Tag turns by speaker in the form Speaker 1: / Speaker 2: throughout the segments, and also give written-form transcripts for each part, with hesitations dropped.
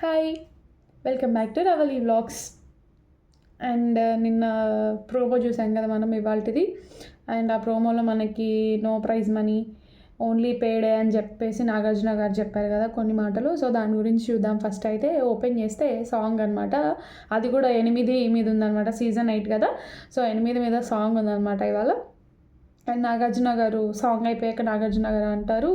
Speaker 1: Hi, welcome back to Ravali vlogs. And నిన్న promo చూసాం కదా మనం ఇవాళది. అండ్ ఆ ప్రోమోలో మనకి నో ప్రైజ్ మనీ, ఓన్లీ పేడే అని చెప్పేసి నాగార్జున గారు చెప్పారు కదా కొన్ని మాటలు. సో దాని గురించి చూద్దాం. ఫస్ట్ అయితే ఓపెన్ చేస్తే సాంగ్ అనమాట. అది కూడా 8 మీద ఉందన్నమాట. సీజన్ 8 కదా, సో 8 మీద సాంగ్ ఉందన్నమాట ఇవాళ. అండ్ నాగార్జున గారు సాంగ్ అయిపోయాక నాగార్జున గారు అంటారు,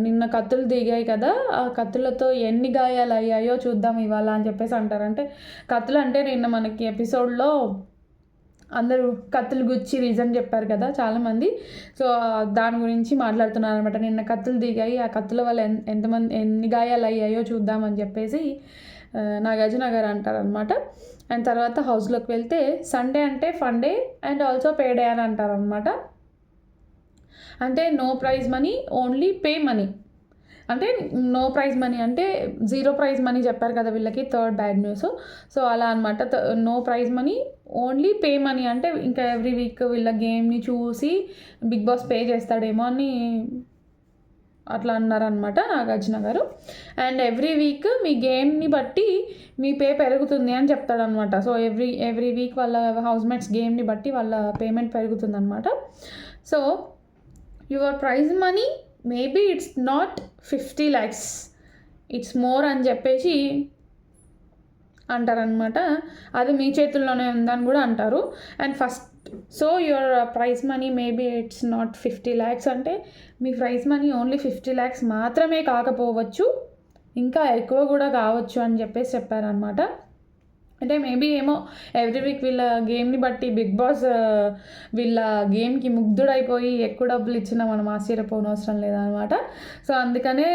Speaker 1: నిన్న కత్తులు దిగాయి కదా, ఆ కత్తులతో ఎన్ని గాయాలు అయ్యాయో చూద్దాం ఇవాళ అని చెప్పేసి అంటారు. అంటే కత్తులు అంటే నిన్న మనకి ఎపిసోడ్లో అందరూ కత్తులు గుచ్చి రీజన్ చెప్పారు కదా చాలామంది. సో దాని గురించి మాట్లాడుతున్నారు అనమాట. నిన్న కత్తులు దిగాయి, ఆ కత్తుల వల్ల ఎంతమంది ఎన్ని గాయాలు అయ్యాయో చూద్దామని చెప్పేసి నాగార్జున గారు అంటారనమాట. అండ్ తర్వాత హౌస్లోకి వెళ్తే సండే అంటే fun day and also payday అని అంటారనమాట. అంటే no prize money, only pay money. అంటే నో ప్రైజ్ మనీ అంటే 0 ప్రైజ్ మనీ చెప్పారు కదా వీళ్ళకి, థర్డ్ బ్యాడ్ న్యూస్. సో అలా అనమాట. No prize money, only pay money అంటే ఇంకా ఎవ్రీ వీక్ వీళ్ళ గేమ్ని చూసి బిగ్ బాస్ పే చేస్తాడేమో అని అట్లా అన్నారనమాట నాగార్జున గారు. అండ్ ఎవ్రీ వీక్ మీ గేమ్ని బట్టి మీ పే పెరుగుతుంది అని చెప్తాడనమాట. సో ఎవ్రీ వీక్ వాళ్ళ హౌస్మేట్స్ గేమ్ని బట్టి వాళ్ళ పేమెంట్ పెరుగుతుందన్నమాట. So your prize money maybe it's not 50 lakhs, it's more అని చెప్పేసి అంటారనమాట. అది మీ చేతుల్లోనే ఉందని కూడా అంటారు. And first so your prize money maybe it's not 50 lakhs అంటే మీ ప్రైజ్ మనీ ఓన్లీ 50 lakhs మాత్రమే కాకపోవచ్చు, ఇంకా ఎక్కువ కూడా కావచ్చు అని చెప్పేసి చెప్పారనమాట. అంటే మేబీ ఏమో ఎవ్రీ వీక్ వీళ్ళ గేమ్ని బట్టి బిగ్ బాస్ వీళ్ళ గేమ్కి ముగ్ధుడైపోయి ఎక్కువ డబ్బులు ఇచ్చినా మనం ఆశ్చర్యపోనవసరం లేదనమాట. సో అందుకనే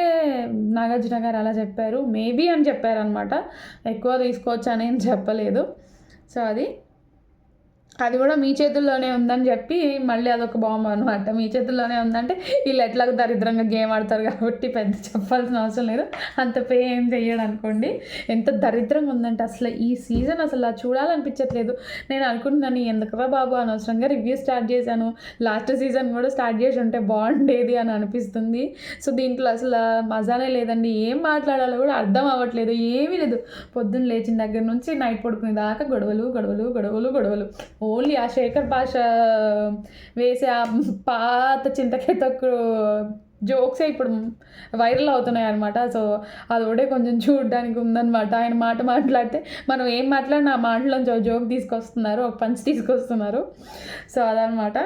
Speaker 1: నాగార్జున గారు అలా చెప్పారు, మేబీ అని చెప్పారనమాట. ఎక్కువ తీసుకోవచ్చు అని ఏం చెప్పలేదు. సో అది కూడా మీ చేతుల్లోనే ఉందని చెప్పి మళ్ళీ అదొక బాంబు అనమాట. మీ చేతుల్లోనే ఉందంటే వీళ్ళు ఎట్లాగో దరిద్రంగా గేమ్ ఆడతారు కాబట్టి పెద్ద చెప్పాల్సిన అవసరం లేదు, అంత పే ఏం చెయ్యడు అనుకోండి. ఎంత దరిద్రంగా ఉందంటే అసలు ఈ సీజన్ అసలు చూడాలనిపించట్లేదు. నేను అనుకుంటున్నాను ఎందుకురా బాబు అనవసరంగా రివ్యూ స్టార్ట్ చేశాను, లాస్ట్ సీజన్ కూడా స్టార్ట్ చేసి ఉంటే బాగుండేది అని అనిపిస్తుంది. సో దీంట్లో అసలు మజానే లేదండి. ఏం మాట్లాడాలో కూడా అర్థం అవ్వట్లేదు, ఏమీ లేదు. పొద్దున్న లేచిన దగ్గర నుంచి నైట్ పడుకునే దాకా గొడవలు గొడవలు గొడవలు గొడవలు. ఓన్లీ ఆ శేఖర్ భాష వేసే ఆ పాత చింతకాయ తొక్కు జోక్సే ఇప్పుడు వైరల్ అవుతున్నాయి అనమాట. సో అది ఒకటే కొంచెం చూడడానికి ఉందన్నమాట. ఆయన మాట్లాడితే మనం ఏం మాట్లాడినా ఆ మాటలోంచి జోక్ తీసుకొస్తున్నారు, ఒక పంచ్ తీసుకొస్తున్నారు. సో అదనమాట.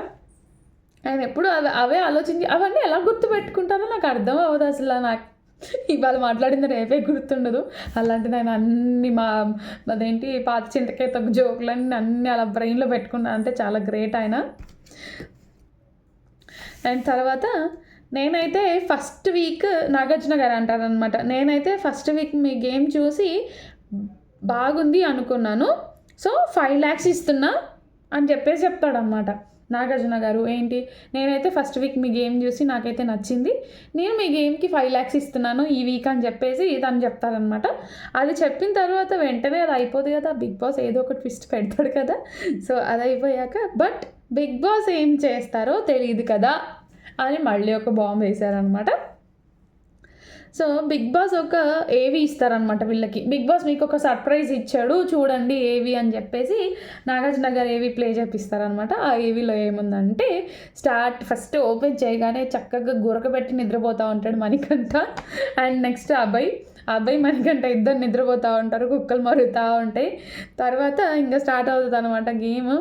Speaker 1: ఆయన ఎప్పుడు అవే ఆలోచించి అవన్నీ ఎలా గుర్తుపెట్టుకుంటారో నాకు అర్థం అవ్వదు అసలు. నాకు ఇవాళ మాట్లాడింది రేపే గుర్తుండదు. అలాంటిది ఆయన అన్ని అదేంటి పాత చింతకాయ తగ్గ జోకులన్నీ అన్నీ అలా బ్రెయిన్లో పెట్టుకున్నా అంటే చాలా గ్రేట్ ఆయన. అండ్ తర్వాత నేనైతే ఫస్ట్ వీక్ నాగార్జున గారు అంటారనమాట, నేనైతే ఫస్ట్ వీక్ మీ గేమ్ చూసి బాగుంది అనుకున్నాను, సో 5 lakhs ఇస్తున్నా అని చెప్పేసి చెప్తాడనమాట నాగార్జున గారు. ఏంటి, నేనైతే ఫస్ట్ వీక్ మీ గేమ్ చూసి నాకైతే నచ్చింది, నేను మీ గేమ్కి 5 lakhs ఇస్తున్నాను ఈ వీక్ అని చెప్పేసి తను చెప్తారనమాట. అది చెప్పిన తర్వాత వెంటనే అది అయిపోదు కదా, బిగ్ బాస్ ఏదో ఒక ట్విస్ట్ పెడతాడు కదా. సో అది అయిపోయాక బట్ బిగ్ బాస్ ఏం చేస్తారో తెలియదు కదా అని మళ్ళీ ఒక బాంబు వేశారనమాట. సో బిగ్ బాస్ ఒక ఏవి ఇస్తారనమాట వీళ్ళకి. బిగ్ బాస్ మీకు ఒక సర్ప్రైజ్ ఇచ్చాడు చూడండి ఏవి అని చెప్పేసి నాగార్జున గారు ఏవి ప్లే చేపిస్తారనమాట. ఆ ఏవిలో ఏముందంటే ఫస్ట్ ఓపెన్ చేయగానే చక్కగా గురకబెట్టి నిద్రపోతూ ఉంటాడు మణికంఠ. అండ్ నెక్స్ట్ అబ్బాయి మణికంఠ ఇద్దరు నిద్రపోతూ ఉంటారు, కుక్కలు మరుగుతూ ఉంటాయి. తర్వాత ఇంకా స్టార్ట్ అవుతుంది అనమాట గేమ్.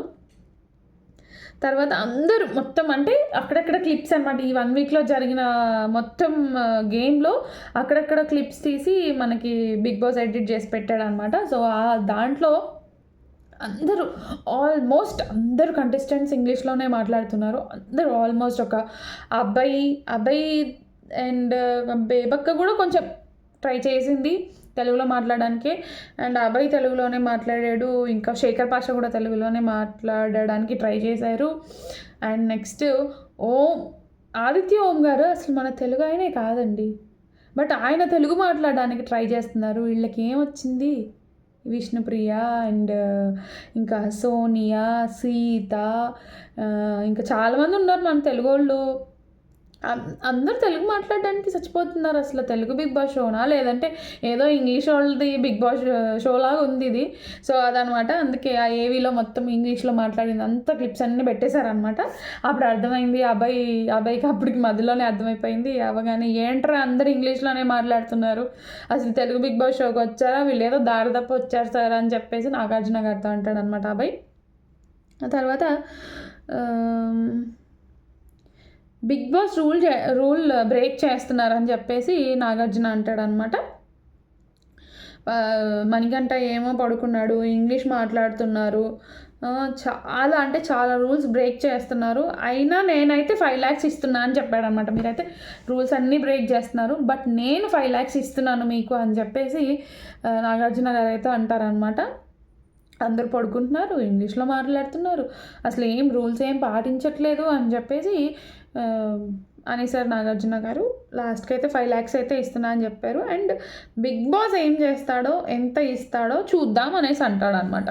Speaker 1: తర్వాత అందరూ మొత్తం అంటే అక్కడక్కడ క్లిప్స్ అనమాట. ఈ 1 వీక్లో జరిగిన మొత్తం గేమ్లో అక్కడక్కడ క్లిప్స్ తీసి మనకి బిగ్ బాస్ ఎడిట్ చేసి పెట్టాడనమాట. సో దాంట్లో ఆల్మోస్ట్ అందరు కంటెస్టెంట్స్ ఇంగ్లీష్లోనే మాట్లాడుతున్నారు. అందరూ ఆల్మోస్ట్ ఒక అబ్బాయి అండ్ బేబక్క కూడా కొంచెం ట్రై చేసింది తెలుగులో మాట్లాడడానికి, అండ్ అబ్బాయి తెలుగులోనే మాట్లాడాడు. ఇంకా శేఖర్ భాష కూడా తెలుగులోనే మాట్లాడడానికి ట్రై చేశారు. అండ్ నెక్స్ట్ ఆదిత్య ఓం గారు అసలు మన తెలుగు ఆయనే కాదండి, బట్ ఆయన తెలుగు మాట్లాడడానికి ట్రై చేస్తున్నారు. వీళ్ళకి ఏమొచ్చింది, విష్ణుప్రియ అండ్ ఇంకా సోనియా, సీత, ఇంకా చాలామంది ఉన్నారు మన తెలుగు వాళ్ళు. అందరూ తెలుగు మాట్లాడడానికి చచ్చిపోతున్నారు. అసలు తెలుగు బిగ్ బాస్ షోనా, లేదంటే ఏదో ఇంగ్లీష్ వాళ్ళది బిగ్ బాస్ షో లాగా ఉంది ఇది. సో అదనమాట. అందుకే ఆ ఏవీలో మొత్తం ఇంగ్లీష్లో మాట్లాడింది అంత క్లిప్స్ అన్నీ పెట్టేశారనమాట. అప్పుడు అర్థమైంది అబ్బాయికి అప్పటికి మధ్యలోనే అర్థమైపోయింది. అవగానే ఏంట్రా అందరూ ఇంగ్లీష్లోనే మాట్లాడుతున్నారు, అసలు తెలుగు బిగ్ బాస్ షోకి వచ్చారా, వీళ్ళు ఏదో దారి తప్ప వచ్చారు సార్ అని చెప్పేసి నాగార్జున గారితో అంటాడనమాట అబ్బాయి. ఆ తర్వాత బిగ్ బాస్ రూల్ బ్రేక్ చేస్తున్నారని చెప్పేసి నాగార్జున అంటాడనమాట. మణికంఠ ఏమో పడుకున్నాడు, ఇంగ్లీష్ మాట్లాడుతున్నారు, చాలా అంటే చాలా రూల్స్ బ్రేక్ చేస్తున్నారు, అయినా నేనైతే 5 lakhs ఇస్తున్నా అని చెప్పాడనమాట. మీరైతే రూల్స్ అన్నీ బ్రేక్ చేస్తున్నారు, బట్ నేను 5 lakhs ఇస్తున్నాను మీకు అని చెప్పేసి నాగార్జున గారు అయితే అంటారనమాట. అందరూ పడుకుంటున్నారు, ఇంగ్లీష్లో మాట్లాడుతున్నారు, అసలు ఏం రూల్స్ ఏం పాటించట్లేదు అని చెప్పేసి అనేసారు నాగార్జున గారు. లాస్ట్కి అయితే 5 lakhs అయితే ఇస్తున్నా అని చెప్పారు. అండ్ బిగ్ బాస్ ఏం చేస్తాడో, ఎంత ఇస్తాడో చూద్దాం అనేసి అంటాడనమాట.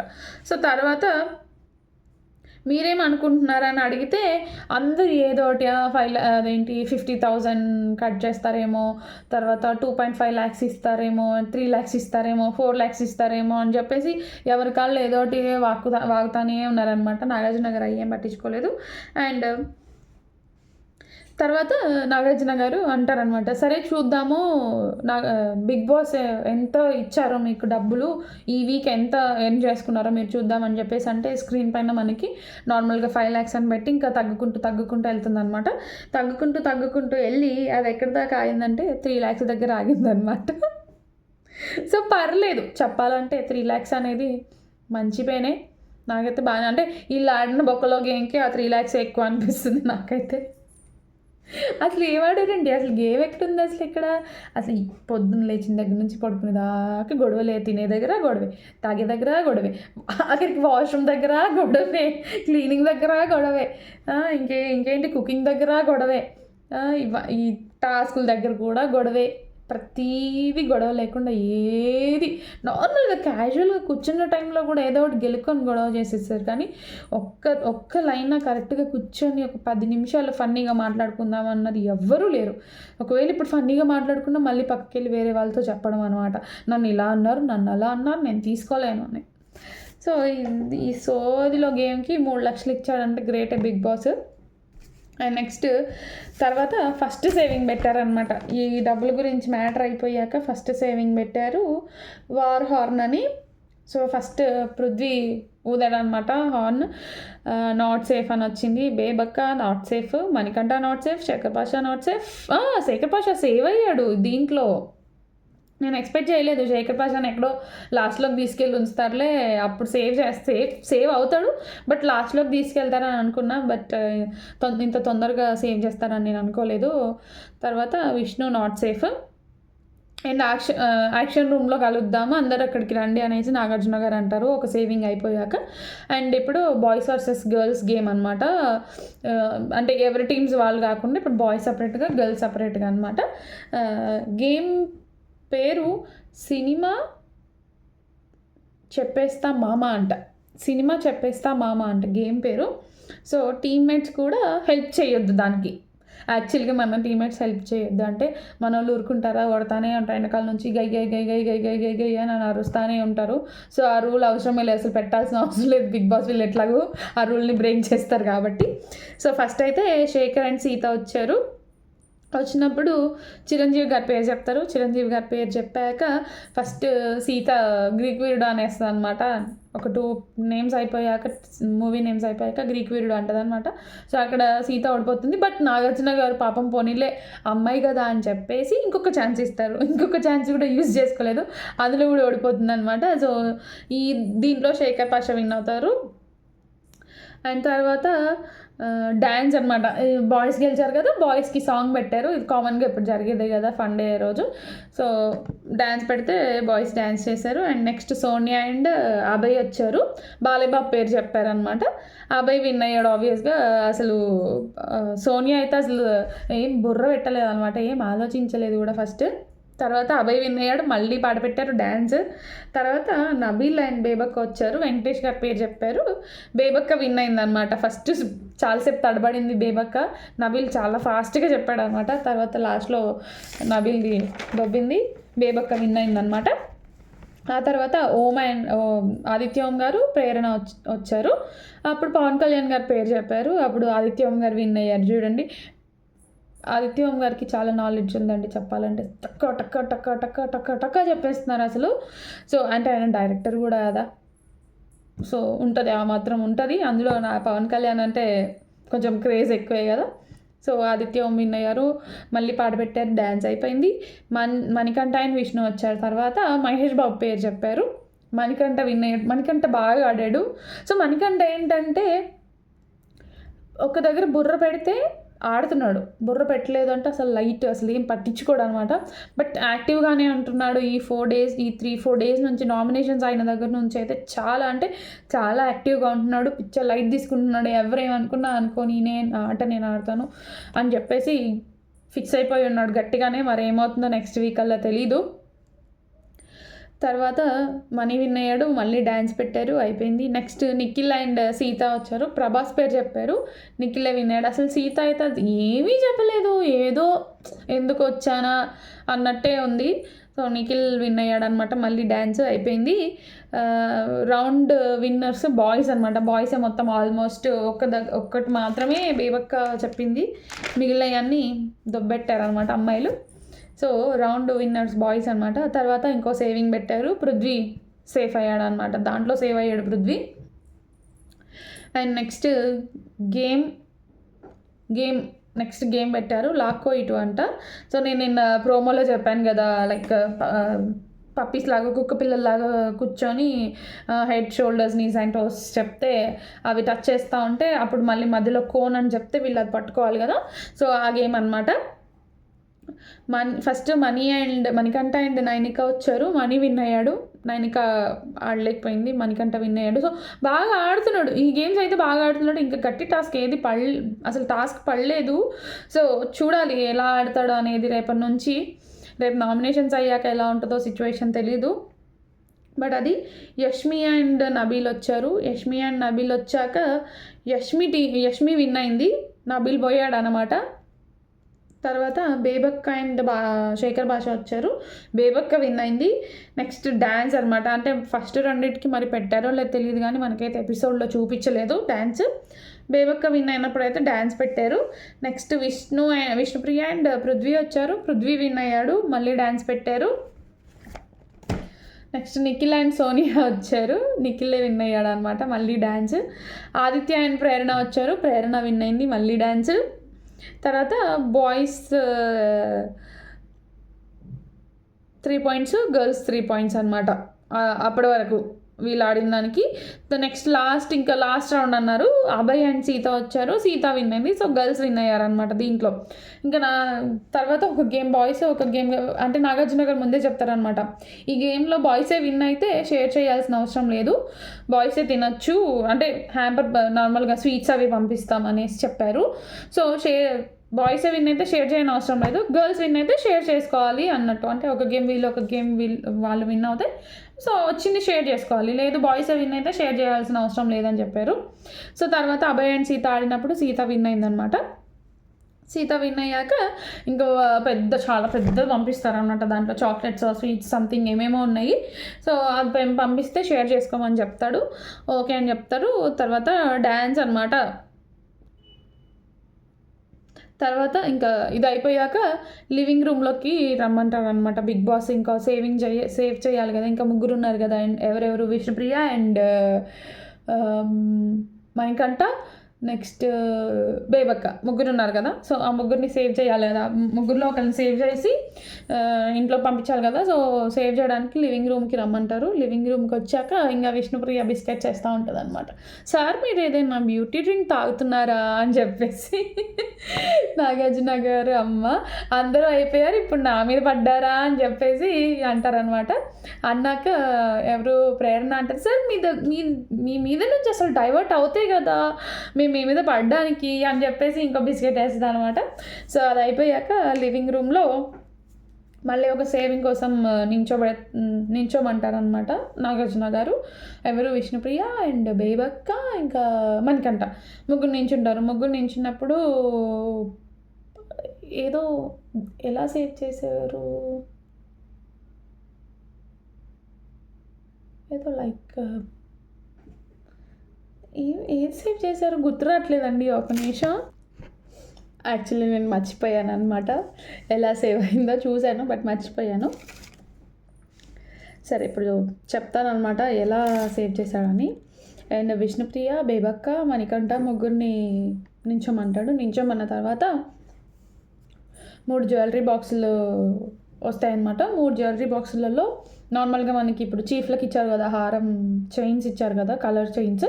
Speaker 1: సో తర్వాత మీరేమనుకుంటున్నారని అడిగితే అందరూ ఏదో ఒకటి 50,000 కట్ చేస్తారేమో, తర్వాత 2.5 lakhs ఇస్తారేమో, 3 lakhs ఇస్తారేమో, 4 lakhs ఇస్తారేమో అని చెప్పేసి ఎవరి కాళ్ళు ఏదో ఒకటి వాగుతానే ఉన్నారనమాట. నాగార్జున గారు అయ్యేం పట్టించుకోలేదు. అండ్ తర్వాత నాగార్జున గారు అంటారనమాట, సరే చూద్దాము బిగ్ బాస్ ఎంత ఇచ్చారో మీకు డబ్బులు, ఈ వీక్ ఎంత ఎర్న్ చేసుకున్నారో మీరు చూద్దామని చెప్పేసి అంటే స్క్రీన్ పైన మనకి నార్మల్గా 5 lakhs అని పెట్టి ఇంకా తగ్గుకుంటూ వెళ్తుంది అనమాట. తగ్గుకుంటూ వెళ్ళి అది ఎక్కడి దాకా ఆగిందంటే 3 lakhs దగ్గర ఆగిందనమాట. సో పర్లేదు చెప్పాలంటే 3 lakhs అనేది మంచి పేనే. నాకైతే బాగానే, అంటే వీళ్ళు ఆడిన బొక్కలో గేమ్కి ఆ 3 lakhs ఎక్కువ అనిపిస్తుంది నాకైతే. అసలు ఏమాడారండి, అసలు గేమ్ ఎక్కడుంది అసలు ఇక్కడ, అసలు పొద్దున్న లేచిన దగ్గర నుంచి పడుకునే దాకా గొడవలే, తినే దగ్గర గొడవే, తాగే దగ్గర గొడవే, అక్కడికి వాష్రూమ్ దగ్గర గొడవే, క్లీనింగ్ దగ్గర గొడవే, ఇంకేంటి కుకింగ్ దగ్గర గొడవే, ఈ టాస్కుల దగ్గర కూడా గొడవే, ప్రతీది గొడవ లేకుండా ఏది నార్మల్గా క్యాజువల్గా కూర్చున్న టైంలో కూడా ఏదో ఒకటి గెలుకొని గొడవ చేసేస్తారు. కానీ ఒక్క లైన్ కరెక్ట్గా కూర్చొని ఒక 10 నిమిషాలు ఫన్నీగా మాట్లాడుకుందాం అన్నది ఎవ్వరూ లేరు. ఒకవేళ ఇప్పుడు ఫన్నీగా మాట్లాడుకున్నా మళ్ళీ పక్కకి వెళ్ళి వేరే వాళ్ళతో చెప్పడం అనమాట, నన్ను ఇలా అన్నారు, నన్ను అలా అన్నారు, నేను తీసుకోలేను అని. సో ఈ సోదిలో గేమ్కి 3 లక్షలు ఇచ్చాడంటే గ్రేటే బిగ్ బాస్. అండ్ నెక్స్ట్ తర్వాత ఫస్ట్ సేవింగ్ పెట్టారనమాట. ఈ డబ్బుల గురించి మ్యాటర్ అయిపోయాక ఫస్ట్ సేవింగ్ పెట్టారు, వార్ హార్న్ అని. సో ఫస్ట్ పృథ్వీ ఊదాడనమాట హార్న్, నాట్ సేఫ్ అని వచ్చింది. Bebakka not safe, Manikanta not safe, Shekhar Basha not safe. Shekhar Basha save అయ్యాడు దీంట్లో. నేను ఎక్స్పెక్ట్ చేయలేదు శేఖర్ పాషాని ఎక్కడో లాస్ట్లోకి తీసుకెళ్ళి ఉంచుతారులే, అప్పుడు సేవ్ అవుతాడు, బట్ లాస్ట్లోకి తీసుకెళ్తారని అనుకున్నా, బట్ ఇంత తొందరగా సేవ్ చేస్తారని నేను అనుకోలేదు. తర్వాత Vishnu not safe. And action రూమ్లో కలుద్దాము, అందరు అక్కడికి రండి అనేసి నాగార్జున గారు అంటారు ఒక సేవింగ్ అయిపోయాక. అండ్ ఇప్పుడు బాయ్స్ వర్సెస్ గర్ల్స్ గేమ్ అనమాట. అంటే ఎవరి టీమ్స్ వాళ్ళు కాకుండా ఇప్పుడు బాయ్స్ సపరేట్గా, గర్ల్స్ సపరేట్గా అనమాట. గేమ్ పేరు సినిమా చెప్పేస్తా మామ అంట గేమ్ పేరు. సో టీమ్మేట్స్ కూడా హెల్ప్ చేయొద్దు దానికి. యాక్చువల్గా మన టీమ్మేట్స్ హెల్ప్ చేయొద్దు అంటే మన వాళ్ళు ఊరుకుంటారా, కొడతానే ఉంటారు వెనకాల నుంచి, గై గై గై గై గై గై గై గై అని అరుస్తానే ఉంటారు. సో ఆ రూల్ అవసరమే లేదు, అసలు పెట్టాల్సిన అవసరం లేదు. బిగ్ బాస్ వీళ్ళు ఎట్లాగో ఆ రూల్ని బ్రేక్ చేస్తారు కాబట్టి. సో ఫస్ట్ అయితే శేఖర్ అండ్ సీత వచ్చారు. వచ్చినప్పుడు చిరంజీవి గారి పేరు చెప్తారు. చిరంజీవి గారి పేరు చెప్పాక ఫస్ట్ సీత గ్రీక్ వీరుడు అనేస్తుంది అనమాట. ఒక 2 నేమ్స్ అయిపోయాక, మూవీ నేమ్స్ అయిపోయాక గ్రీక్ వీరుడు అంటుంది అనమాట. సో అక్కడ సీత ఓడిపోతుంది. బట్ నాగార్జున గారు పాపం పోనీలే అమ్మాయి కదా అని చెప్పేసి ఇంకొక ఛాన్స్ ఇస్తారు. ఇంకొక ఛాన్స్ కూడా యూజ్ చేసుకోలేదు, అందులో కూడా ఓడిపోతుంది అనమాట. సో దీంట్లో శేఖర్ పాషా విన్ అవుతారు. అండ్ తర్వాత డ్యాన్స్ అనమాట. బాయ్స్ గెలిచారు కదా, బాయ్స్కి సాంగ్ పెట్టారు. ఇది కామన్గా ఇప్పుడు జరిగేదే కదా ఫన్ డే రోజు. సో డ్యాన్స్ పెడితే బాయ్స్ డ్యాన్స్ చేశారు. And next Sonia and Abhay వచ్చారు. బాలేబాబు పేరు చెప్పారనమాట. అభయ్ విన్ అయ్యాడు ఆబ్వియస్గా. అసలు సోనియా అయితే అసలు ఏం బుర్ర పెట్టలేదు అనమాట, ఏం ఆలోచించలేదు కూడా ఫస్ట్. తర్వాత అభయ్ విన్ అయ్యాడు, మళ్ళీ పాట పెట్టారు డ్యాన్స్. తర్వాత నబీల్ అండ్ బేబక్క వచ్చారు. వెంకటేష్ గారి పేరు చెప్పారు. బేబక్క విన్ అయిందనమాట. ఫస్ట్ చాలాసేపు తడబడింది బేబక్క. నబీల్ చాలా ఫాస్ట్గా చెప్పాడు అనమాట. తర్వాత లాస్ట్లో నబీల్ది దొబ్బింది, బేబక్క విన్ అయిందనమాట. ఆ తర్వాత ఆదిత్య ఓం గారు, ప్రేరణ వచ్చారు. అప్పుడు పవన్ కళ్యాణ్ గారు పేరు చెప్పారు. అప్పుడు ఆదిత్య ఓం గారు విన్ అయ్యారు. చూడండి, ఆదిత్య ఓం గారికి చాలా నాలెడ్జ్ ఉందండి చెప్పాలంటే. టక్క టక్క టక్క టక్క టక్క టక్క చెప్పేస్తున్నారు అసలు. సో అంటే ఆయన డైరెక్టర్ కూడా కదా, సో ఉంటుంది, ఆ మాత్రం ఉంటుంది. అందులో నా పవన్ కళ్యాణ్ అంటే కొంచెం క్రేజ్ ఎక్కువే కదా. సో ఆదిత్య ఓం విన్ అయ్యారు. మళ్ళీ పాట పెట్టారు, డ్యాన్స్ అయిపోయింది. మణికంఠ అండ్ విష్ణు వచ్చారు. తర్వాత మహేష్ బాబు పేరు చెప్పారు. మణికంఠ విన్ అయ్యాడు. మణికంఠ బాగా ఆడాడు. సో మణికంఠ ఏంటంటే ఒక దగ్గర బుర్ర పెడితే ఆడుతున్నాడు, బుర్ర పెట్టలేదు అంటే అసలు లైట్, అసలు ఏం పట్టించుకోడు అనమాట. బట్ యాక్టివ్గానే ఉంటున్నాడు. ఈ 3-4 డేస్ నుంచి నామినేషన్స్ అయిన దగ్గర నుంచి అయితే చాలా అంటే చాలా యాక్టివ్గా ఉంటున్నాడు. పిక్చర్ లైట్ తీసుకుంటున్నాడు. ఎవరేమనుకున్నా అనుకోని నేను ఆడతాను అని చెప్పేసి ఫిక్స్ అయిపోయి ఉన్నాడు గట్టిగానే. మరి ఏమవుతుందో నెక్స్ట్ వీక్ అలా తెలీదు. తర్వాత మనీ విన్ అయ్యాడు. మళ్ళీ డ్యాన్స్ పెట్టారు, అయిపోయింది. నెక్స్ట్ నిఖిల్ అండ్ సీత వచ్చారు. ప్రభాస్ పేరు చెప్పారు, నిఖిలే విన్ అయ్యాడు. అసలు సీత అయితే ఏమీ చెప్పలేదు, ఏదో ఎందుకు వచ్చానా అన్నట్టే ఉంది. సో నిఖిల్ విన్ అయ్యాడు అనమాట. మళ్ళీ డ్యాన్స్ అయిపోయింది. రౌండ్ విన్నర్స్ బాయ్స్ అనమాట. బాయ్సే మొత్తం ఆల్మోస్ట్ ఒక్కటి మాత్రమే బేబక్క చెప్పింది, మిగిలినవన్నీ దొబ్బెట్టారనమాట అమ్మాయిలు. సో రౌండ్ విన్నర్స్ బాయ్స్ అనమాట. తర్వాత ఇంకో సేవింగ్ పెట్టారు, పృథ్వీ సేఫ్ అయ్యాడు అనమాట. దాంట్లో సేవ్ అయ్యాడు పృథ్వీ. అండ్ నెక్స్ట్ గేమ్ పెట్టారు, లాక్కో ఇటు అంట. సో నేను నిన్న ప్రోమోలో చెప్పాను కదా, లైక్ పప్పీస్ లాగా, కుక్క పిల్లల్లాగా కూర్చొని head, shoulders, knees and toes చెప్తే అవి టచ్ చేస్తూ ఉంటే అప్పుడు మళ్ళీ మధ్యలో కోన్ అని చెప్తే వీళ్ళు అది పట్టుకోవాలి కదా. సో ఆ గేమ్ అనమాట. ఫస్ట్ మణికంఠ అండ్ నైనిక వచ్చారు. మనీ విన్ అయ్యాడు, నైనిక ఆడలేకపోయింది, మణికంఠ విన్ అయ్యాడు. సో బాగా ఆడుతున్నాడు, ఈ గేమ్స్ అయితే బాగా ఆడుతున్నాడు. ఇంకా గట్టి టాస్క్ ఏది అసలు టాస్క్ పడలేదు. సో చూడాలి ఎలా ఆడతాడు అనేది రేపటి నుంచి. రేపు నామినేషన్స్ అయ్యాక ఎలా ఉంటుందో సిచ్యువేషన్ తెలీదు. బట్ అది యష్మి అండ్ నబీల్ వచ్చారు. యష్మి అండ్ నబీల్ వచ్చాక యష్మి విన్ అయింది, నబీల్ పోయాడు అనమాట. తర్వాత బేబక్క అండ్ శేఖర్ భాష వచ్చారు. బేబక్క విన్ అయింది. నెక్స్ట్ డ్యాన్స్ అనమాట. అంటే ఫస్ట్ రెండింటికి మరి పెట్టారో లేదు తెలియదు, కానీ మనకైతే ఎపిసోడ్లో చూపించలేదు డ్యాన్స్. బేబక్క విన్ అయినప్పుడు అయితే డ్యాన్స్ పెట్టారు. నెక్స్ట్ విష్ణుప్రియ అండ్ పృథ్వీ వచ్చారు. పృథ్వీ విన్ అయ్యాడు, మళ్ళీ డ్యాన్స్ పెట్టారు. నెక్స్ట్ నిఖిల్ అండ్ సోనియా వచ్చారు. నిఖిల్లే విన్ అయ్యాడు అనమాట, మళ్ళీ డ్యాన్స్. ఆదిత్య అండ్ ప్రేరణ వచ్చారు. ప్రేరణ విన్ అయింది, మళ్ళీ డ్యాన్స్. తర్వాత బాయ్స్ 3 పాయింట్స్, గర్ల్స్ 3 పాయింట్స్ అనమాట. అప్పటి వరకు వీళ్ళు ఆడిన దానికి. నెక్స్ట్ లాస్ట్ రౌండ్ అన్నారు. అభయ్ అండ్ సీత వచ్చారు. సీత విన్ అయింది. సో గర్ల్స్ విన్ అయ్యారనమాట దీంట్లో. ఇంకా తర్వాత ఒక గేమ్ బాయ్స్, ఒక గేమ్ అంటే నాగార్జున గారు ముందే చెప్తారనమాట, ఈ గేమ్లో బాయ్సే విన్ అయితే షేర్ చేయాల్సిన అవసరం లేదు, బాయ్సే తినచ్చు, అంటే హ్యాంపర్ నార్మల్గా స్వీట్స్ అవి పంపిస్తాం అనేసి చెప్పారు. సో బాయ్సే విన్ అయితే షేర్ చేయని అవసరం లేదు, గర్ల్స్ విన్ అయితే షేర్ చేసుకోవాలి అన్నట్టు. అంటే ఒక గేమ్ వాళ్ళు విన్ అవుతాయి, సో వచ్చింది షేర్ చేసుకోవాలి. లేదు బాయ్సే విన్ అయితే షేర్ చేయాల్సిన అవసరం లేదని చెప్పారు. సో తర్వాత అభయ్ అండ్ సీత ఆడినప్పుడు సీత విన్ అయిందనమాట. సీత విన్ అయ్యాక ఇంకో చాలా పెద్దది పంపిస్తారనమాట. దాంట్లో చాక్లెట్స్, స్వీట్స్, సంథింగ్ ఏమేమో ఉన్నాయి. సో అది పంపిస్తే షేర్ చేసుకోమని చెప్తాడు. ఓకే అని చెప్తారు. తర్వాత డ్యాన్స్ అనమాట. తర్వాత ఇంకా ఇది అయిపోయాక లివింగ్ రూమ్లోకి రమ్మంటారు అనమాట బిగ్ బాస్. ఇంకా సేవ్ చేయాలి కదా, ఇంకా ముగ్గురు ఉన్నారు కదా. అండ్ ఎవరెవరు, విష్ణుప్రియ అండ్ మణికంఠ, నెక్స్ట్ బేబక్క, ముగ్గురు ఉన్నారు కదా. సో ఆ ముగ్గురిని సేవ్ చేయాలి కదా, ముగ్గురులో ఒకరిని సేవ్ చేసి ఇంట్లో పంపించాలి కదా. సో సేవ్ చేయడానికి లివింగ్ రూమ్కి రమ్మంటారు. లివింగ్ రూమ్కి వచ్చాక ఇంకా విష్ణుప్రియ బిస్కెట్ చేస్తూ ఉంటుంది అనమాట. సార్ మీరు ఏదైనా బ్యూటీ డ్రింక్ తాగుతున్నారా అని చెప్పేసి నాగార్జున గారు అమ్మ అందరూ అయిపోయారు, ఇప్పుడు నా మీద పడ్డారా అని చెప్పేసి అంటారనమాట. అన్నాక ఎవరు ప్రేరణ అంటారు, సార్ మీ మీద నుంచి అసలు డైవర్ట్ అవుతాయి కదా మీ మీద పడ్డానికి అని చెప్పేసి ఇంకో బిస్కెట్ వేస్తుంది అనమాట. సో అది అయిపోయాక లివింగ్ రూమ్లో మళ్ళీ ఒక సేవింగ్ కోసం నించోమంటారనమాట నాగార్జున గారు. ఎవరు, విష్ణుప్రియ అండ్ బేబక్క ఇంకా మణికంఠ ముగ్గురు నించుంటారు. ముగ్గురు నించున్నప్పుడు ఏదో ఎలా సేవ్ చేశారు, ఏదో లైక్ ఏది సేవ్ చేశారు గుర్తు రావట్లేదండి, ఒక నిమిషం. యాక్చువల్లీ నేను మర్చిపోయాను అనమాట, ఎలా సేవ్ అయిందో చూశాను బట్ మర్చిపోయాను. సరే ఇప్పుడు చెప్తానమాట ఎలా సేవ్ చేశాడని. అండ్ విష్ణుప్రియ, బేబక్క, మణికంఠ ముగ్గురిని నించోమంటాడు. నించోమన్న తర్వాత 3 జ్యువెలరీ బాక్సులు వస్తాయన్నమాట. 3 జ్యువెలరీ బాక్సులలో నార్మల్గా మనకి ఇప్పుడు చీఫ్లకు ఇచ్చారు కదా హారం, చైన్స్ ఇచ్చారు కదా కలర్ చైన్స్,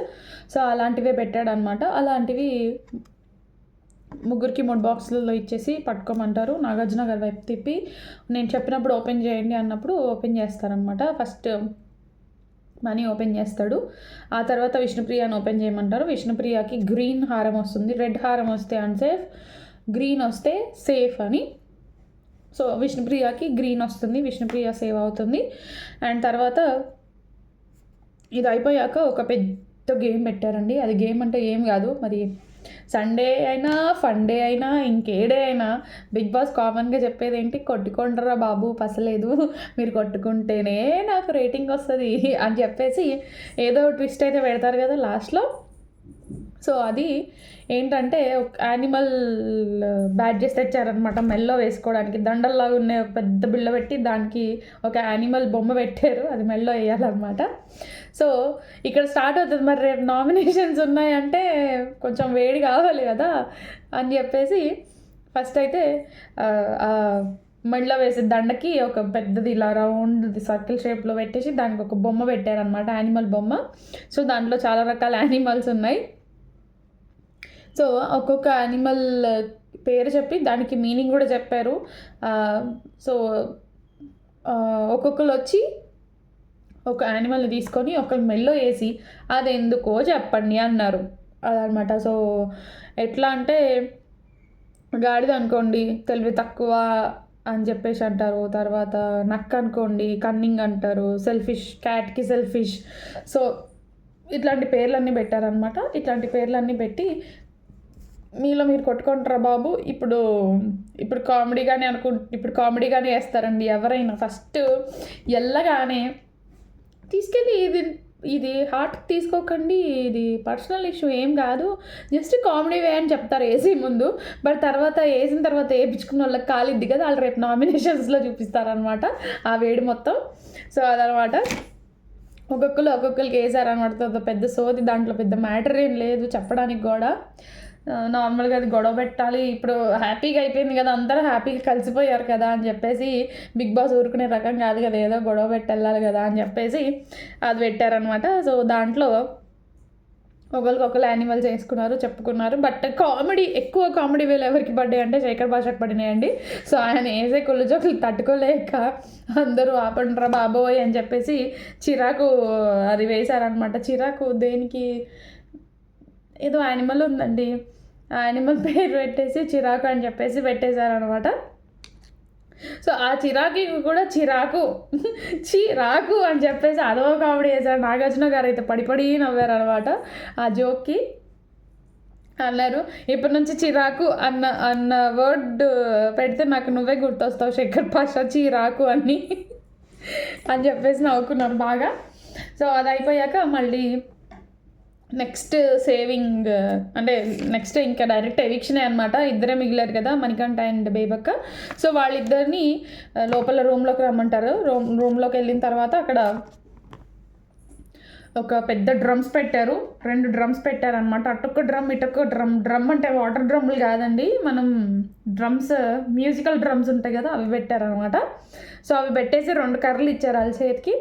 Speaker 1: సో అలాంటివే పెట్టాడనమాట. అలాంటివి ముగ్గురికి 3 బాక్సులలో ఇచ్చేసి పట్టుకోమంటారు. నాగార్జున గారి వైపు తిప్పి నేను చెప్పినప్పుడు ఓపెన్ చేయండి అన్నప్పుడు ఓపెన్ చేస్తారనమాట. ఫస్ట్ మనీ ఓపెన్ చేస్తాడు. ఆ తర్వాత విష్ణుప్రియని ఓపెన్ చేయమంటారు. విష్ణుప్రియకి గ్రీన్ హారం వస్తుంది. రెడ్ హారం వస్తే అన్సేఫ్, గ్రీన్ వస్తే సేఫ్ అని. సో విష్ణుప్రియకి గ్రీన్ వస్తుంది, విష్ణుప్రియ సేవ్ అవుతుంది. అండ్ తర్వాత ఇది అయిపోయాక ఒక పెద్ద గేమ్ పెట్టారండి. అది గేమ్ అంటే ఏం కాదు, మరి సండే అయినా ఫండే అయినా ఇంకేడే అయినా బిగ్ బాస్ కామన్గా చెప్పేది ఏంటి, కొట్టుకుంటారా బాబు పసలేదు, మీరు కొట్టుకుంటేనే నాకు రేటింగ్ వస్తుంది అని చెప్పేసి ఏదో ట్విస్ట్ అయితే పెడతారు కదా లాస్ట్లో. సో అది ఏంటంటే ఒక యానిమల్ బ్యాడ్జెస్ తెచ్చారనమాట మెల్లో వేసుకోవడానికి. దండల్లాగా ఉన్నాయి, ఒక పెద్ద బిళ్ళ పెట్టి దానికి ఒక యానిమల్ బొమ్మ పెట్టారు, అది మెల్లో వేయాలన్నమాట. సో ఇక్కడ స్టార్ట్ అవుతుంది. మరి రేపు నామినేషన్స్ ఉన్నాయంటే కొంచెం వేడి కావాలి కదా అని చెప్పేసి ఫస్ట్ అయితే మెడలో వేసే దండకి ఒక పెద్దది ఇలా రౌండ్ సర్కిల్ షేప్లో పెట్టేసి దానికి ఒక బొమ్మ పెట్టారనమాట, యానిమల్ బొమ్మ. సో దాంట్లో చాలా రకాల యానిమల్స్ ఉన్నాయి. సో ఒక్కొక్క యానిమల్ పేరు చెప్పి దానికి మీనింగ్ కూడా చెప్పారు. సో ఒక్కొక్కరు వచ్చి ఒక యానిమల్ని తీసుకొని ఒక మెల్లో వేసి అది ఎందుకో చెప్పండి అన్నారు అదనమాట. సో ఎట్లా అంటే గాడిద అనుకోండి తెలివి తక్కువ అని చెప్పేసి అంటారు. తర్వాత నక్క అనుకోండి కన్నింగ్ అంటారు. Selfish, క్యాట్కి selfish. సో ఇట్లాంటి పేర్లన్నీ పెట్టారనమాట. ఇట్లాంటి పేర్లన్నీ పెట్టి మీలో మీరు కొట్టుకుంటారా బాబు, ఇప్పుడు కామెడీగానే వేస్తారండి ఎవరైనా. ఫస్ట్ వెళ్ళగానే తీసుకెళ్ళి ఇది హార్ట్ తీసుకోకండి, ఇది పర్సనల్ ఇష్యూ ఏం కాదు, జస్ట్ కామెడీ వే అని చెప్తారు వేసే ముందు. బట్ తర్వాత వేసిన తర్వాత వేయించుకున్న వాళ్ళకి కాలిద్ది కదా, వాళ్ళు రేపు నామినేషన్స్లో చూపిస్తారనమాట ఆ వేడి మొత్తం. సో అదనమాట, ఒక్కొక్కరికి వేసారనమాట. పెద్ద సోది, దాంట్లో పెద్ద మ్యాటర్ ఏం లేదు చెప్పడానికి కూడా. నార్మల్గా అది గొడవ పెట్టాలి, ఇప్పుడు హ్యాపీగా అయిపోయింది కదా, అందరూ హ్యాపీగా కలిసిపోయారు కదా అని చెప్పేసి బిగ్ బాస్ ఊరుకునే రకం కాదు కదా, ఏదో గొడవ పెట్టి వెళ్ళాలి కదా అని చెప్పేసి అది పెట్టారనమాట. సో దాంట్లో ఒకరు యానిమల్స్ వేసుకున్నారు, చెప్పుకున్నారు. బట్ ఎక్కువ కామెడీ వేలు ఎవరికి పడ్డాయి అంటే శేఖర్ భాషకు పడినాయండి. సో ఆయన వేసే కుళ్ళు జోకులు తట్టుకోలేక అందరూ ఆపండ్రా బాబోయ్ అని చెప్పేసి చిరాకు అది వేశారనమాట. చిరాకు దేనికి, ఏదో యానిమల్ ఉందండి, ఆ యానిమల్ పేరు పెట్టేసి చిరాకు అని చెప్పేసి పెట్టేశారనమాట. సో ఆ చిరాకి కూడా చిరాకు అని చెప్పేసి అదో కామెడీ చేశారు. నాగార్జున గారు అయితే పడి నవ్వారు అనమాట ఆ జోక్కి. అన్నారు ఇప్పటి నుంచి చిరాకు అన్న వర్డ్ పెడితే నాకు నువ్వే గుర్తొస్తావు శేఖర్ పాషా, చిరాకు అని చెప్పేసి నవ్వుకున్నారు బాగా. సో అది అయిపోయాక మళ్ళీ నెక్స్ట్ సేవింగ్ అంటే నెక్స్ట్ ఇంకా డైరెక్ట్ ఎవిక్షనే అనమాట. ఇద్దరే మిగిలారు కదా మణికంఠ అండ్ బేబక్క. సో వాళ్ళిద్దరిని లోపల రూమ్లోకి రమ్మంటారు. రూమ్లోకి వెళ్ళిన తర్వాత అక్కడ ఒక పెద్ద డ్రమ్స్ పెట్టారు, 2 డ్రమ్స్ పెట్టారనమాట. అటొక్క డ్రమ్ ఇటొక్క డ్రమ్ అంటే వాటర్ డ్రమ్లు కాదండి, మనం డ్రమ్స్ మ్యూజికల్ డ్రమ్స్ ఉంటాయి కదా అవి పెట్టారనమాట. సో అవి పెట్టేసి 2 కర్రలు ఇచ్చారు వాళ్ళ చేతికి.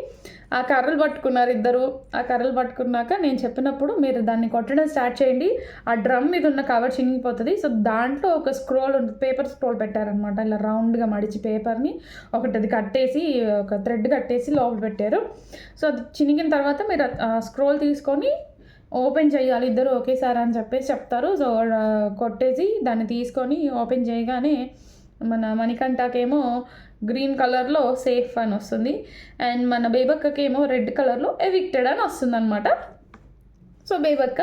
Speaker 1: ఆ కర్రలు పట్టుకున్నారు ఇద్దరు. ఆ కర్రలు పట్టుకున్నాక నేను చెప్పినప్పుడు మీరు దాన్ని కొట్టడం స్టార్ట్ చేయండి, ఆ డ్రమ్ మీద ఉన్న కవర్ చినిగిపోతుంది. సో దాంట్లో ఒక స్క్రోల్ ఉంటుంది, పేపర్ స్క్రోల్ పెట్టారనమాట. ఇలా రౌండ్గా మడిచి పేపర్ని ఒకటి కట్టేసి ఒక థ్రెడ్ కట్టేసి లోపల పెట్టారు. సో అది చినిగిన తర్వాత మీరు స్క్రోల్ తీసుకొని ఓపెన్ చేయాలి ఇద్దరు ఒకేసారి అని చెప్పేసి చెప్తారు. సో కొట్టేసి దాన్ని తీసుకొని ఓపెన్ చేయగానే మన మణికంఠకేమో గ్రీన్ కలర్లో సేఫ్ అని వస్తుంది. అండ్ మన బేబక్కకి ఏమో రెడ్ కలర్లో ఎవిక్టెడ్ అని వస్తుంది అనమాట. సో బేబక్క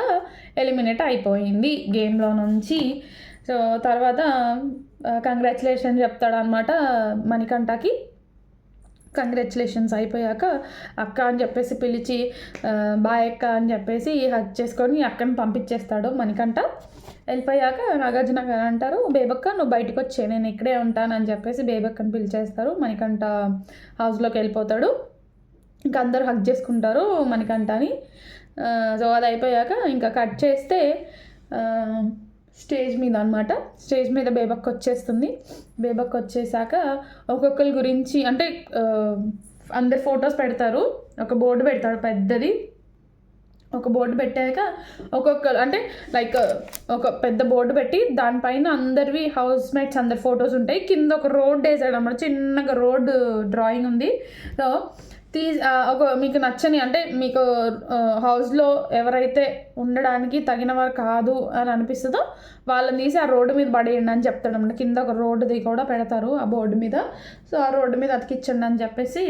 Speaker 1: ఎలిమినేట్ అయిపోయింది గేమ్లో నుంచి. సో తర్వాత కంగ్రాచులేషన్ చెప్తాడనమాట మణికంఠకి. కంగ్రాచులేషన్స్ అయిపోయాక అక్క అని చెప్పేసి పిలిచి బాయ్ అక్క అని చెప్పేసి హగ్ చేసుకొని అక్కని పంపించేస్తాడు మణికంఠ. వెళ్ళిపోయాక నాగార్జున గారు అంటారు, బేబక్క నువ్వు బయటకు వచ్చే, నేను ఇక్కడే ఉంటానని చెప్పేసి బేబక్కని పిలిచేస్తారు. మణికంఠ హౌస్లోకి వెళ్ళిపోతాడు. ఇంకా అందరూ హగ్ చేసుకుంటారు మణికంఠని. సో అది అయిపోయాక ఇంకా కట్ చేస్తే స్టేజ్ మీద అనమాట. స్టేజ్ మీద బేబక్క వచ్చేస్తుంది. బేబక్క వచ్చేసాక ఒక్కొక్కరి గురించి అంటే అందరు ఫొటోస్ పెడతారు. ఒక బోర్డు పెడతాడు పెద్దది. ఒక బోర్డు పెట్టాక ఒక్కొక్కరు అంటే లైక్ ఒక పెద్ద బోర్డు పెట్టి దానిపైన అందరివి హౌస్ మేట్స్ అందరి ఫొటోస్ ఉంటాయి. కింద ఒక రోడ్ వేసాడు అన్నమాట, చిన్నగా రోడ్డు డ్రాయింగ్ ఉంది. సో ఒక మీకు నచ్చని అంటే మీకు హౌస్లో ఎవరైతే ఉండడానికి తగిన వారు కాదు అని అనిపిస్తుందో వాళ్ళని తీసి ఆ రోడ్డు మీద పడేయండి అని చెప్తాడు అన్నమాట. కింద ఒక రోడ్డుది కూడా పెడతారు ఆ బోర్డు మీద. సో ఆ రోడ్డు మీద అతికించండి అని చెప్పేసి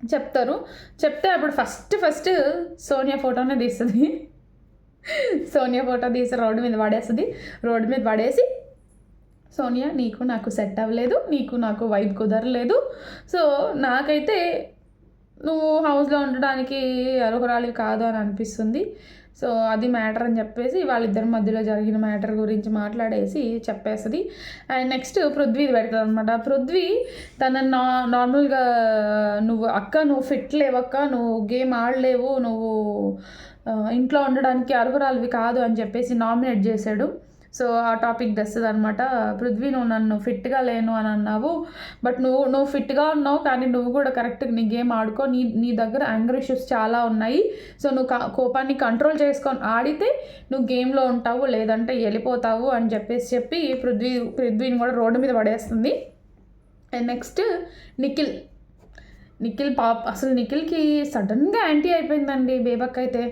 Speaker 1: చెప్తారు. చెప్తే అప్పుడు ఫస్ట్ సోనియా ఫోటోనే తీస్తుంది. సోనియా ఫోటో తీసి రోడ్డు మీద పడేస్తుంది. రోడ్డు మీద పడేసి, సోనియా నీకు నాకు సెట్ అవ్వలేదు, నీకు నాకు వైబ్ కుదరలేదు, సో నాకైతే నువ్వు హౌస్లో ఉండడానికి అర్హురాలివి కాదు అని అనిపిస్తుంది. సో అది మ్యాటర్ అని చెప్పేసి వాళ్ళిద్దరి మధ్యలో జరిగిన మ్యాటర్ గురించి మాట్లాడేసి చెప్పేస్తుంది. అండ్ నెక్స్ట్ పృథ్వీ పెడుతుంది అనమాట. పృథ్వీ తన నార్మల్గా నువ్వు ఫిట్ లేవక్క, నువ్వు గేమ్ ఆడలేవు, నువ్వు ఇంట్లో ఉండడానికి అర్హురాలివి కాదు అని చెప్పేసి నామినేట్ చేశాడు. సో ఆ టాపిక్ తెస్తుంది అనమాట. పృథ్వీ నువ్వు నన్ను ఫిట్గా లేను అని అన్నావు, బట్ నువ్వు ఫిట్గా ఉన్నావు కానీ నువ్వు కూడా కరెక్ట్గా నీ గేమ్ ఆడుకో, నీ దగ్గర యాంగర్ ఇష్యూస్ చాలా ఉన్నాయి. సో నువ్వు కోపాన్ని కంట్రోల్ చేసుకొని ఆడితే నువ్వు గేమ్లో ఉంటావు, లేదంటే వెళ్ళిపోతావు అని చెప్పి పృథ్వీని కూడా రోడ్డు మీద పడేస్తుంది. అండ్ నెక్స్ట్ నిఖిల్ అసలు నిఖిల్కి సడన్గా యాంటీ అయిపోయిందండి బేబక్ అయితే.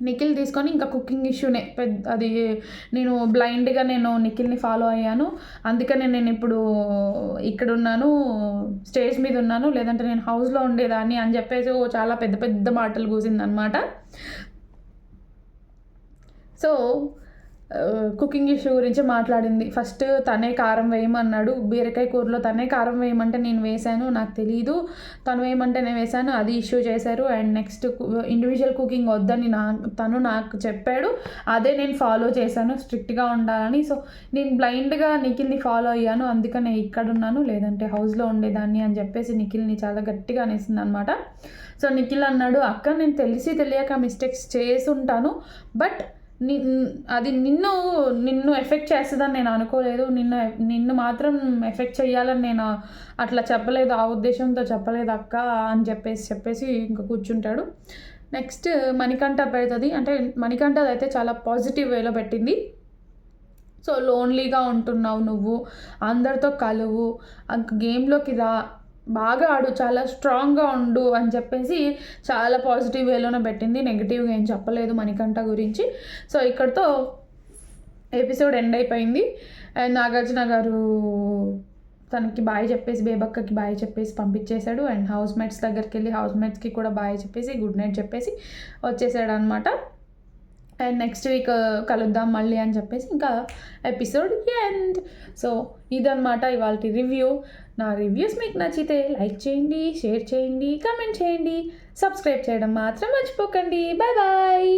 Speaker 1: నిఖిల్ తీసుకొని ఇంకా కుకింగ్ ఇష్యూనే అది నేను బ్లైండ్గా నిఖిల్ని ఫాలో అయ్యాను, అందుకనే నేను ఇప్పుడు ఇక్కడ ఉన్నాను, స్టేజ్ మీద ఉన్నాను, లేదంటే నేను హౌస్లో ఉండేదాన్ని అని చెప్పేసి చాలా పెద్ద పెద్ద మాటలు కూసిందనమాట. సో కుకింగ్ ఇష్యూ గురించి మాట్లాడింది. ఫస్ట్ తనే కారం వేయమన్నాడు, బీరకాయ కూరలో తనే కారం వేయమంటే నేను వేశాను, నాకు తెలీదు, తను వేయమంటే నేను వేశాను, అది ఇష్యూ చేశారు. అండ్ నెక్స్ట్ ఇండివిజువల్ కుకింగ్ వద్దని తను నాకు చెప్పాడు, అదే నేను ఫాలో చేశాను స్ట్రిక్ట్గా ఉండాలని. సో నేను బ్లైండ్గా నిఖిల్ని ఫాలో అయ్యాను, అందుకనే ఇక్కడ ఉన్నాను, లేదంటే హౌస్లో ఉండేదాన్ని అని చెప్పేసి నిఖిల్ని చాలా గట్టిగా అనేసింది అనమాట. సో నిఖిల్ అన్నాడు, అక్క నేను తెలియక మిస్టేక్స్ చేసి ఉంటాను, బట్ అది నిన్ను ఎఫెక్ట్ చేస్తుందని నేను అనుకోలేదు, నిన్ను మాత్రం ఎఫెక్ట్ చేయాలని నేను అట్లా చెప్పలేదు, ఆ ఉద్దేశంతో చెప్పలేదు అక్క అని చెప్పేసి ఇంకా కూర్చుంటాడు. నెక్స్ట్ మణికంఠ పెడుతుంది. అంటే మణికంఠది అయితే చాలా పాజిటివ్ వేలో పెట్టింది. సో లోన్లీగా ఉంటున్నావు నువ్వు, అందరితో కలువు, గేమ్లోకి రా, బాగా ఆడు, చాలా స్ట్రాంగ్గా ఉండు అని చెప్పేసి చాలా పాజిటివ్ వేలోనే పెట్టింది, నెగిటివ్గా ఏం చెప్పలేదు మణికంఠ గురించి. సో ఇక్కడితో ఎపిసోడ్ ఎండ్ అయిపోయింది. అండ్ నాగార్జున గారు తనకి బాయ్ చెప్పేసి బేబక్కకి బాయ్ చెప్పేసి పంపించేశాడు. అండ్ హౌస్ మేట్స్ దగ్గరికి వెళ్ళి హౌస్ మేట్స్కి కూడా బాయ్ చెప్పేసి గుడ్ నైట్ చెప్పేసి వచ్చేసాడు అనమాట. అండ్ నెక్స్ట్ వీక్ కలుద్దాం మళ్ళీ అని చెప్పేసి ఇంకా ఎపిసోడ్ ఎండ్. సో ఇదన్నమాట ఇవాళ రివ్యూ. నా రివ్యూస్ మీకు నచ్చితే లైక్ చేయండి, షేర్ చేయండి, కామెంట్ చేయండి, సబ్స్క్రైబ్ చేయడం మాత్రం మర్చిపోకండి. Bye bye.